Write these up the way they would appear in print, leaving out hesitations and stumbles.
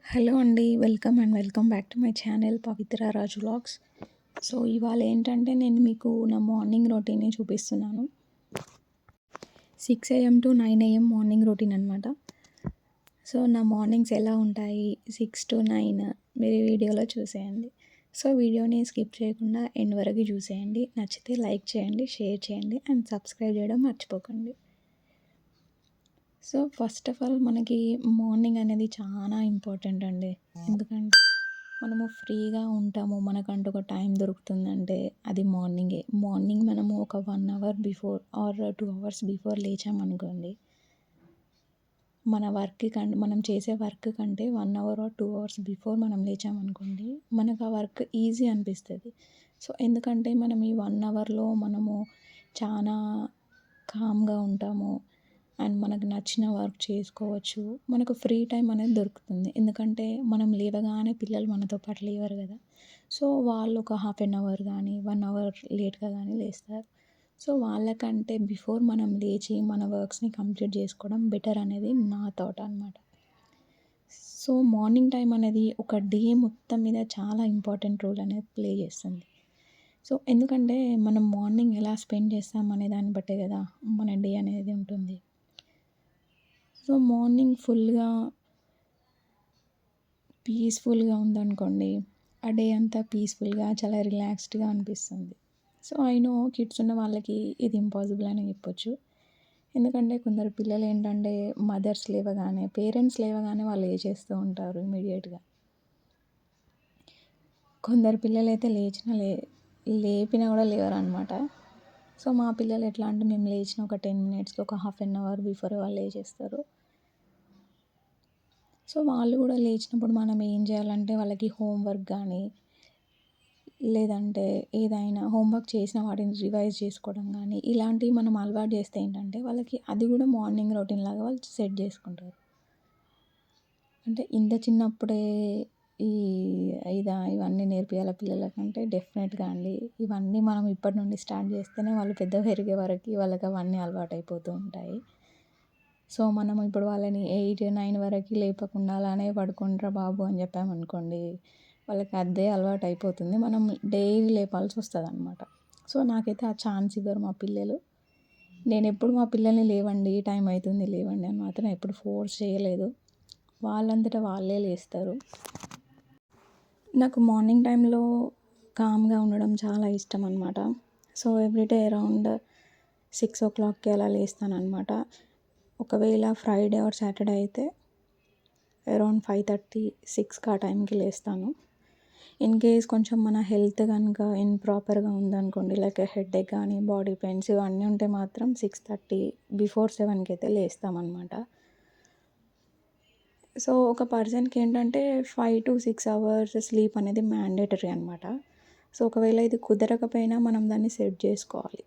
Hello అండి. Welcome back to my channel Pavitra Raj vlogs. So, ఇవాళ ఏంటంటే నేను మీకు నా మార్నింగ్ రొటీన్‌ని చూపిస్తున్నాను. 6 AM to 9 AM morning routine అనమాట. సో, నా మార్నింగ్స్ ఎలా ఉంటాయి 6-9 మీరు ఈ వీడియోలో చూసేయండి. సో, వీడియోని స్కిప్ చేయకుండా ఎండ్ వరకు చూసేయండి. నచ్చితే లైక్ చేయండి, షేర్ చేయండి అండ్ సబ్స్క్రైబ్ చేయడం మర్చిపోకండి. సో, ఫస్ట్ ఆఫ్ ఆల్ మనకి మార్నింగ్ అనేది చాలా ఇంపార్టెంట్ అండి. ఎందుకంటే మనము ఫ్రీగా ఉంటాము. మనకంటూ ఒక టైం దొరుకుతుందంటే అది మార్నింగే. మార్నింగ్ మనము ఒక 1 hour before or 2 hours before లేచామనుకోండి, మనం చేసే వర్క్ కంటే 1 అవర్ ఆర్ 2 అవర్స్ బిఫోర్ మనం లేచామనుకోండి, మనకు ఆ వర్క్ ఈజీ అనిపిస్తది. సో, ఎందుకంటే మనం ఈ 1 అవర్‌లో మనము చానా కామ్‌గా ఉంటాము. అండ్ మనకు నచ్చిన వర్క్ చేసుకోవచ్చు. మనకు ఫ్రీ టైం అనేది దొరుకుతుంది. ఎందుకంటే మనం లేవగానే పిల్లలు మనతో పాటు లేవరు కదా! సో, వాళ్ళు ఒక హాఫ్ ఎన్ అవర్ గానీ, 1 అవర్ లేట్‌గా గానీ లేస్తారు. సో, వాళ్ళకంటే బిఫోర్ మనం లేచి మన వర్క్స్‌ని కంప్లీట్ చేసుకోవడం బెటర్ అనేది నా థాట్ అనమాట. సో, మార్నింగ్ టైం అనేది ఒక డే మొత్తం మీద చాలా ఇంపార్టెంట్ రోల్ అనేది ప్లే చేస్తుంది. సో, ఎందుకంటే మనం మార్నింగ్ ఎలా స్పెండ్ చేస్తాం అనే దాన్ని బట్టే కదా మన డే అనేది ఉంటుంది. సో, మార్నింగ్ పీస్‌ఫుల్‌గా ఉందనుకోండి, ఆ డే అంతా పీస్‌ఫుల్‌గా చాలా రిలాక్స్డ్‌గా అనిపిస్తుంది. సో, ఐ నో కిడ్స్ ఉన్న వాళ్ళకి ఇది ఇంపాసిబుల్ అని చెప్పొచ్చు. ఎందుకంటే కొందరు పిల్లలేంటంటే పేరెంట్స్ లేవగానే వాళ్ళు లేచేస్తూ ఉంటారు ఇమ్మీడియేట్‌గా. కొందరు పిల్లలైతే లేపినా కూడా లేవరనమాట. సో, మా పిల్లలు ఎట్లా అంటే మేము లేచిన ఒక 10 మినిట్స్‌కి ఒక హాఫ్ ఎన్ అవర్ బిఫోరే వాళ్ళు లేచేస్తారు. సో, వాళ్ళు కూడా లేచినప్పుడు మనం ఏం చేయాలంటే వాళ్ళకి హోంవర్క్ గానీ, లేదంటే ఏదైనా హోంవర్క్ చేసిన వాటిని రివైజ్ చేసుకోవడం గానీ, ఇలాంటివి మనం అలవాటు చేస్తే ఏంటంటే వాళ్ళకి అది కూడా మార్నింగ్ రొటీన్ లాగా వాళ్ళు సెట్ చేసుకుంటారు. అంటే ఇంత చిన్నప్పుడే ఈ ఇవన్నీ నేర్పియాలా పిల్లలకంటే డెఫినెట్‌గా అండి. ఇవన్నీ మనం ఇప్పటి నుండి స్టార్ట్ చేస్తేనే వాళ్ళు పెద్దగా పెరిగే వరకి వాళ్ళకి అవన్నీ అలవాటైపోతూ ఉంటాయి. సో, మనం ఇప్పుడు వాళ్ళని 8, 9 వరకి లేపకుండా అలానే పడుకోండిరా బాబు అని చెప్పామనుకోండి, వాళ్ళకి అదే అలవాటయిపోతుంది. మనం డైలీ లేపాల్సొస్తదనమాట. సో, నాకైతే ఆ ఛాన్స్ ఇవ్వరు మా పిల్లలు. నేనెప్పుడు మా పిల్లల్ని లేవండి, ఈ టైం అయితుంది లేవండి అని మాత్రం ఎప్పుడు ఫోర్స్ చేయలేదు. వాళ్ళంతట వాళ్ళే లేస్తారు. నాకు మార్నింగ్ టైంలో కామ్‌గా ఉండడం చాలా ఇష్టమనమాట. సో, ఎవ్రీడే అరౌండ్ 6:00కి అలా లేస్తాననమాట. ఒకవేళ ఫ్రైడే ఆర్ సాటర్డే అయితే అరౌండ్ 5:30, 6కి ఆ టైంకి లేస్తాను. ఇన్‌కేస్ కొంచెం మన హెల్త్ గనుక ఇంప్రాపర్‌గా ఉందనుకోండి, లైక్ హెడేక్ గానీ, బాడీ పెయిన్స్ ఇవన్నీ ఉంటే మాత్రం 6:30 బిఫోర్ 7కి అయితే లేస్తామనమాట. సో, ఒక పర్సన్‌కి ఏంటంటే 5-6 అవర్స్ స్లీప్ అనేది మ్యాండేటరీ అనమాట. సో, ఒకవేళ ఇది కుదరకపోయినా మనం దాన్ని సెట్ చేసుకోవాలి.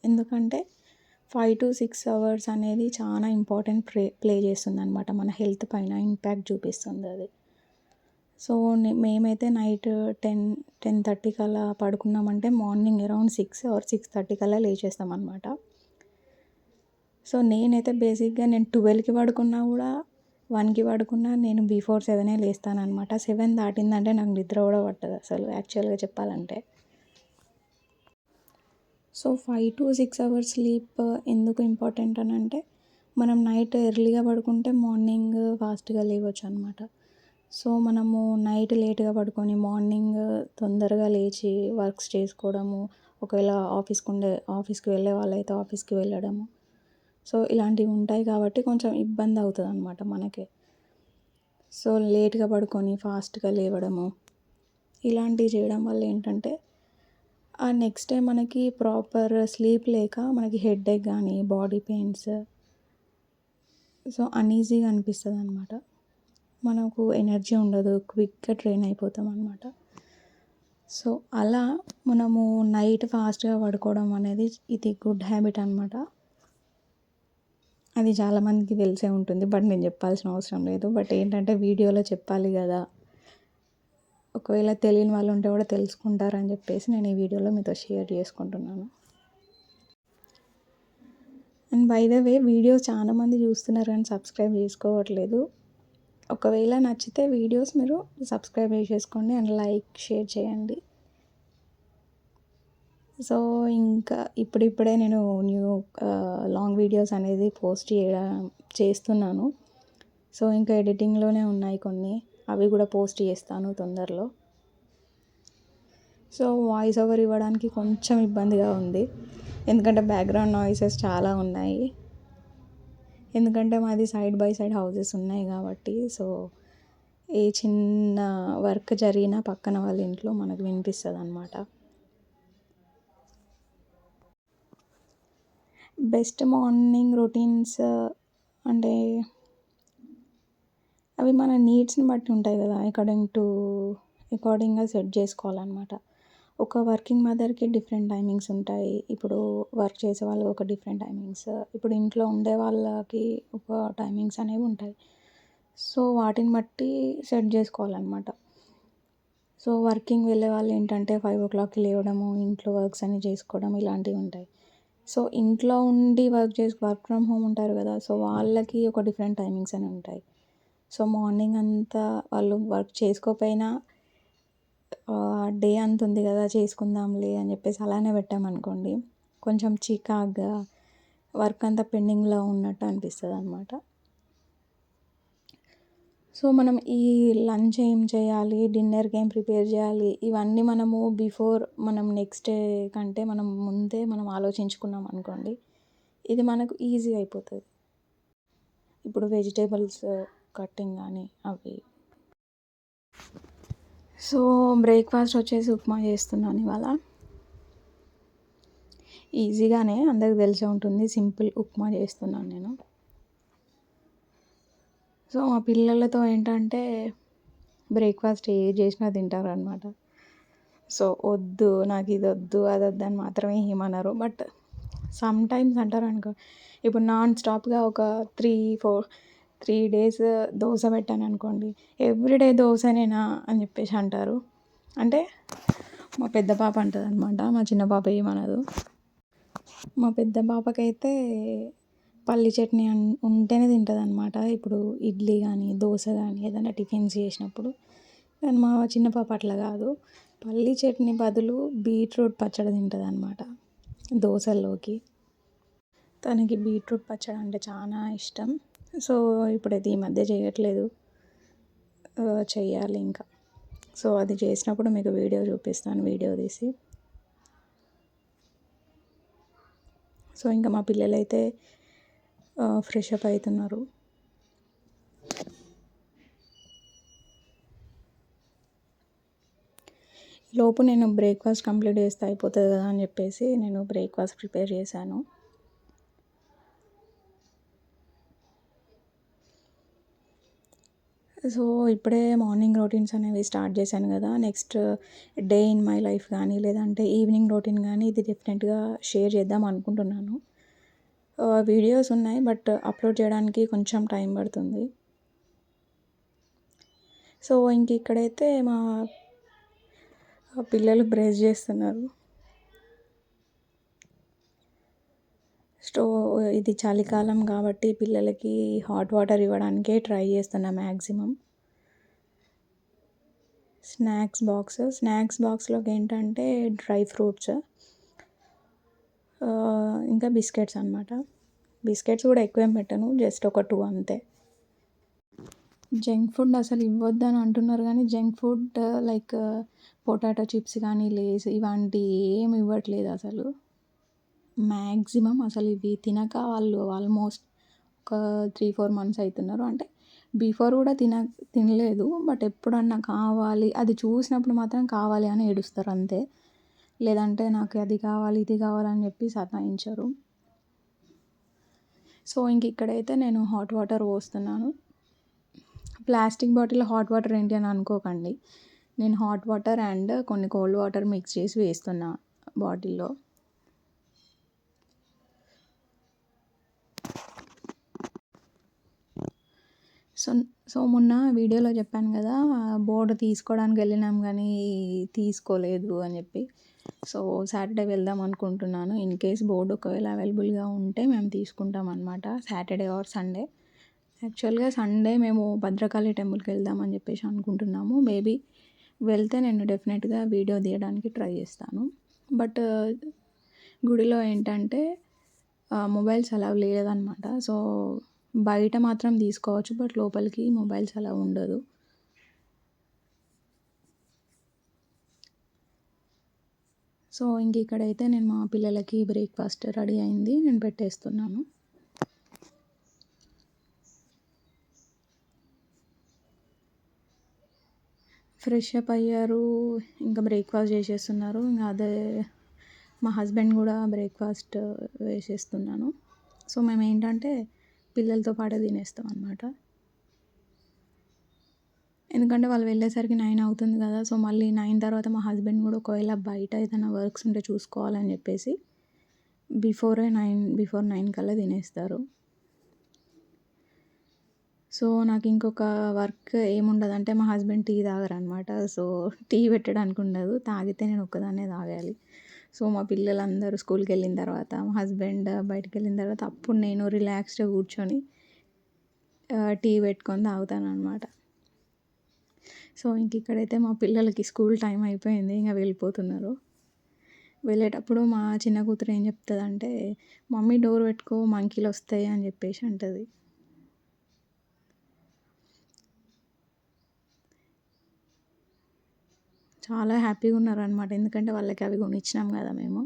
ఎందుకంటే 5-6 అవర్స్ అనేది చాలా ఇంపార్టెంట్ ప్లే చేస్తుందనమాట. మన హెల్త్ పైన ఇంపాక్ట్ చూపిస్తుందది. సో, మేమైతే నైట్ 10:30 కల్లా పడుకున్నామంటే మార్నింగ్ అరౌండ్ 6 ఆర్ 6:30 కల్లా లేచేస్తామనమాట. సో, నేనైతే బేసిక్‌గా నేను 12కి పడుకున్నా కూడా, 1కి పడుకున్నా నేను బిఫోర్ 7 లేస్తాననమాట. 7 దాటిందంటే నాకు నిద్ర కూడా పట్టదసలు యాక్చువల్‌గా చెప్పాలంటే. సో, 5-6 అవర్స్ స్లీప్ ఎందుకు ఇంపార్టెంట్ అనంటే, మనం నైట్ ఎర్లీగా పడుకుంటే మార్నింగ్ ఫాస్ట్‌గా లేవొచ్చనమాట. సో, మనము నైట్ లేట్‌గా పడుకొని మార్నింగ్ తొందరగా లేచి వర్క్స్ చేసుకోవడము, ఒకవేళ ఆఫీస్‌కి వెళ్ళే వాళ్ళైతే ఆఫీస్‌కి వెళ్ళడము. సో, ఇలాంటివి ఉంటాయి కాబట్టి కొంచెం ఇబ్బంది అవుతదనమాట మనకే. సో, లేట్‌గా పడుకొని ఫాస్ట్‌గా లేవడము, ఇలాంటివి చేయడం వల్ల ఏంటంటే ఆ నెక్స్ట్ డే మనకి ప్రాపర్ స్లీప్ లేక మనకి హెడేక్ గానీ, బాడీ పెయిన్స్, సో, అన్‌ఈజీగా అనిపిస్తదనమాట. మనకు ఎనర్జీ ఉండదు. క్విక్‌గా డ్రైన్ అయిపోతామనమాట. సో, అలా మనము నైట్ ఫాస్ట్‌గా పడుకోవడం అనేది ఇది గుడ్ హ్యాబిట్ అనమాట. అది చాలామందికి తెలిసే ఉంటుంది. బట్ నేను చెప్పాల్సిన అవసరం లేదు. బట్ ఏంటంటే వీడియోలో చెప్పాలి గదా! ఒకవేళ తెలియని వాళ్ళు ఉంటే కూడా తెలుసుకుంటారని చెప్పేసి నేను ఈ వీడియోలో మీతో షేర్ చేసుకుంటున్నాను. And by the way video చాలామంది చూస్తున్నారు కానీ సబ్స్క్రైబ్ చేసుకోవట్లేదు. ఒకవేళ నచ్చితే వీడియోస్ మీరు సబ్స్క్రైబ్ చేసేసుకోండి అండ్ లైక్ షేర్ చేయండి. సో ఇంకా ఇప్పుడిప్పుడే నేను లాంగ్ వీడియోస్ అనేది పోస్ట్ చేస్తున్నాను. సో ఇంకా ఎడిటింగ్లోనే ఉన్నాయి కొన్ని, అవి కూడా పోస్ట్ చేస్తాను తొందరలో. సో వాయిస్ ఓవర్ ఇవ్వడానికి కొంచెం ఇబ్బందిగా ఉంది, ఎందుకంటే బ్యాక్గ్రౌండ్ నాయిసెస్ చాలా ఉన్నాయి. ఎందుకంటే మాది సైడ్ బై సైడ్ హౌసెస్ ఉన్నాయి కాబట్టి. సో ఏ చిన్న వర్క్ జరిగినా పక్కన వాళ్ళ ఇంట్లో మనకు వినిపిస్తుంది అన్నమాట. బెస్ట్ మార్నింగ్ రొటీన్స్ అంటే అవి మన నీడ్స్ని బట్టి ఉంటాయి కదా, అకార్డింగ్గా సెట్ చేసుకోవాలన్నమాట. ఒక వర్కింగ్ మదర్కి డిఫరెంట్ టైమింగ్స్ ఉంటాయి. ఇప్పుడు వర్క్ చేసే వాళ్ళకి ఒక డిఫరెంట్ టైమింగ్స్, ఇప్పుడు ఇంట్లో ఉండే వాళ్ళకి ఒక టైమింగ్స్ అనేవి ఉంటాయి. సో వాటిని బట్టి సెట్ చేసుకోవాలన్నమాట. సో వర్కింగ్ వెళ్ళే వాళ్ళు ఏంటంటే 5 o'clockకి లేవడము, ఇంట్లో వర్క్స్ అన్ని చేసుకోవడం ఇలాంటివి ఉంటాయి. సో ఇంట్లో ఉండి వర్క్ ఫ్రమ్ హోమ్ ఉంటారు కదా, సో వాళ్ళకి ఒక డిఫరెంట్ టైమింగ్స్ అని ఉంటాయి. సో మార్నింగ్ అంతా వాళ్ళు వర్క్ చేసుకోకపోయినా డే అంత ఉంది కదా చేసుకుందాంలే అని చెప్పేసి అలానే పెట్టామనుకోండి, కొంచెం చికాగ్గా వర్క్ అంతా పెండింగ్లో ఉన్నట్టు అనిపిస్తుంది అనమాట. సో మనం ఈ లంచ్ ఏం చేయాలి, డిన్నర్కి ఏం ప్రిపేర్ చేయాలి, ఇవన్నీ మనము మనం నెక్స్ట్ డే కంటే మనం ముందే మనం ఆలోచించుకున్నాం అనుకోండి, ఇది మనకు ఈజీ అయిపోతుంది. ఇప్పుడు వెజిటేబుల్స్ కట్టింగ్ కానీ అవి. సో బ్రేక్ఫాస్ట్ వచ్చేసి ఉప్మా చేస్తున్నాను ఇవాళ. ఈజీగానే, అందరికి తెలిసే ఉంటుంది, సింపుల్ ఉప్మా చేస్తున్నాను నేను. సో మా పిల్లలతో ఏంటంటే బ్రేక్ఫాస్ట్ ఏది చేసినా తింటారనమాట. సో వద్దు నాకు ఇది వద్దు అది వద్దు అని మాత్రమే ఏమన్నారు. బట్ సమ్ టైమ్స్ అంటారు అనుకో, ఇప్పుడు నాన్ స్టాప్గా ఒక 3 days దోశ పెట్టాను అనుకోండి, ఎవ్రీడే దోశనేనా అని చెప్పేసి అంటారు. అంటే మా పెద్ద పాప అంటుంది అనమాట, మా చిన్న పాప ఏమనదు. మా పెద్ద పాపకైతే పల్లి చట్నీ ఉంటేనే తింటుంది అనమాట. ఇప్పుడు ఇడ్లీ కానీ దోశ కానీ ఏదైనా టిఫిన్స్ చేసినప్పుడు. కానీ మా చిన్న పాప అట్లా కాదు, పల్లి చట్నీ బదులు బీట్రూట్ పచ్చడి తింటుంది అనమాట దోశల్లోకి. తనకి బీట్రూట్ పచ్చడి అంటే చాలా ఇష్టం. సో ఇప్పుడైతే ఈ మధ్య చేయట్లేదు, చెయ్యాలి ఇంకా. సో అది చేసినప్పుడు మీకు వీడియో చూపిస్తాను, వీడియో తీసి. సో ఇంకా మా పిల్లలైతే ఫ్రెష్ అప్ అవుతున్నారు. లోపు నేను బ్రేక్ఫాస్ట్ కంప్లీట్ చేస్తే అయిపోతుంది కదా అని చెప్పేసి నేను బ్రేక్ఫాస్ట్ ప్రిపేర్ చేశాను. సో ఇప్పుడే మార్నింగ్ రొటీన్స్ అనేవి స్టార్ట్ చేశాను కదా, next day in my life కానీ లేదంటే ఈవినింగ్ రొటీన్ కానీ ఇది డెఫినెట్గా షేర్ చేద్దాం అనుకుంటున్నాను. వీడియోస్ ఉన్నాయి బట్ అప్లోడ్ చేయడానికి కొంచెం టైం పడుతుంది. సో ఇంక ఇక్కడైతే మా పిల్లలు బ్రష్ చేస్తున్నారు. ఇది చలికాలం కాబట్టి పిల్లలకి హాట్ వాటర్ ఇవ్వడానికే ట్రై చేస్తున్నా మ్యాక్సిమం. స్నాక్స్ బాక్స్లోకి ఏంటంటే డ్రై ఫ్రూట్స్, ఇంకా బిస్కెట్స్ అనమాట. బిస్కెట్స్ కూడా ఎక్కువేం పెట్టను, జస్ట్ ఒక 2 అంతే. జంక్ ఫుడ్ అసలు ఇవ్వద్దని అంటున్నారు కానీ junk food like potato chips కానీ లేస్ ఇలాంటి ఏమి ఇవ్వట్లేదు అసలు. మ్యాక్సిమం అసలు ఇవి తినక వాళ్ళు ఆల్మోస్ట్ ఒక 3-4 months అవుతున్నారు. అంటే బిఫోర్ కూడా తినలేదు, బట్ ఎప్పుడన్నా కావాలి, అది చూసినప్పుడు మాత్రం కావాలి అని ఏడుస్తారు అంతే. లేదంటే నాకు అది కావాలి ఇది కావాలని చెప్పి సతాయించరు. సో ఇంక ఇక్కడైతే నేను హాట్ వాటర్ పోస్తున్నాను. ప్లాస్టిక్ బాటిల్లో హాట్ వాటర్ ఏంటి అని అనుకోకండి, నేను హాట్ వాటర్ అండ్ కొన్ని కోల్డ్ వాటర్ మిక్స్ చేసి వేస్తున్నా బాటిల్లో. సో మొన్న వీడియోలో చెప్పాను కదా, బోర్డు తీసుకోవడానికి వెళ్ళినాం కానీ తీసుకోలేదు అని చెప్పి. సో సాటర్డే వెళ్దాం అనుకుంటున్నాను. ఇన్ కేస్ బోర్డు ఒకవేళ అవైలబుల్గా ఉంటే మేము తీసుకుంటాం అనమాట, సాటర్డే ఆర్ సండే. యాక్చువల్గా సండే మేము భద్రకాళి టెంపుల్కి వెళ్దామని చెప్పేసి అనుకుంటున్నాము. మేబీ వెళ్తే నేను డెఫినెట్గా వీడియో తీయడానికి ట్రై చేస్తాను. బట్ గుడిలో ఏంటంటే మొబైల్స్ అలౌ లేదనమాట. సో బయట మాత్రం తీసుకోవచ్చు, బట్ లోపలికి మొబైల్స్ అలా ఉండదు. సో ఇంక ఇక్కడైతే నేను మా పిల్లలకి బ్రేక్ఫాస్ట్ రెడీ అయింది, నేను పెట్టేస్తున్నాను. ఫ్రెష్ అప్ అయ్యారు, ఇంకా బ్రేక్ఫాస్ట్ చేసేస్తున్నారు. ఇంకా అదే మా హస్బెండ్ కూడా బ్రేక్ఫాస్ట్ వేసేస్తున్నాను. సో మేము ఏంటంటే పిల్లలతో పాటే తినేస్తాం అనమాట. ఎందుకంటే వాళ్ళు వెళ్ళేసరికి 9 అవుతుంది కదా. సో మళ్ళీ 9 తర్వాత మా హస్బెండ్ కూడా ఒకవేళ బయట ఏదైనా వర్క్స్ ఉంటే చూసుకోవాలని చెప్పేసి బిఫోర్ 9 కల్లా తినేస్తారు. సో నాకు ఇంకొక వర్క్ ఏముండదంటే మా హస్బెండ్ టీ తాగరనమాట. సో టీ పెట్టడానికి ఉండదు, తాగితే నేను ఒక్కదాన్నే తాగాలి. సో మా పిల్లలందరూ స్కూల్కి వెళ్ళిన తర్వాత, మా హస్బెండ్ బయటికి వెళ్ళిన తర్వాత అప్పుడు నేను రిలాక్స్డ్గా కూర్చొని టీ పెట్టుకొని తాగుతాను అనమాట. సో ఇంక ఇక్కడైతే మా పిల్లలకి స్కూల్ టైం అయిపోయింది, ఇంకా వెళ్ళిపోతున్నారు. వెళ్ళేటప్పుడు మా చిన్న కూతురు ఏం చెప్తుందంటే, మమ్మీ డోర్ పెట్టుకో మంకీలు వస్తాయి అని చెప్పేసి అంటుంది. చాలా హ్యాపీగా ఉన్నారనమాట, ఎందుకంటే వాళ్ళకి అవి కొనిచ్చినాం కదా మేము.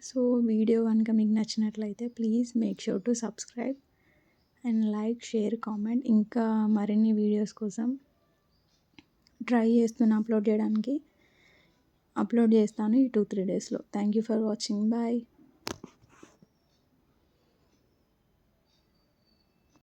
సో వీడియో కనుక మీకు నచ్చినట్లయితే please make sure to subscribe and like, share, comment. ఇంకా మరిన్ని వీడియోస్ కోసం ట్రై చేస్తున్నా అప్లోడ్ చేస్తాను ఈ 2-3 డేస్లో. Thank you for watching. Bye.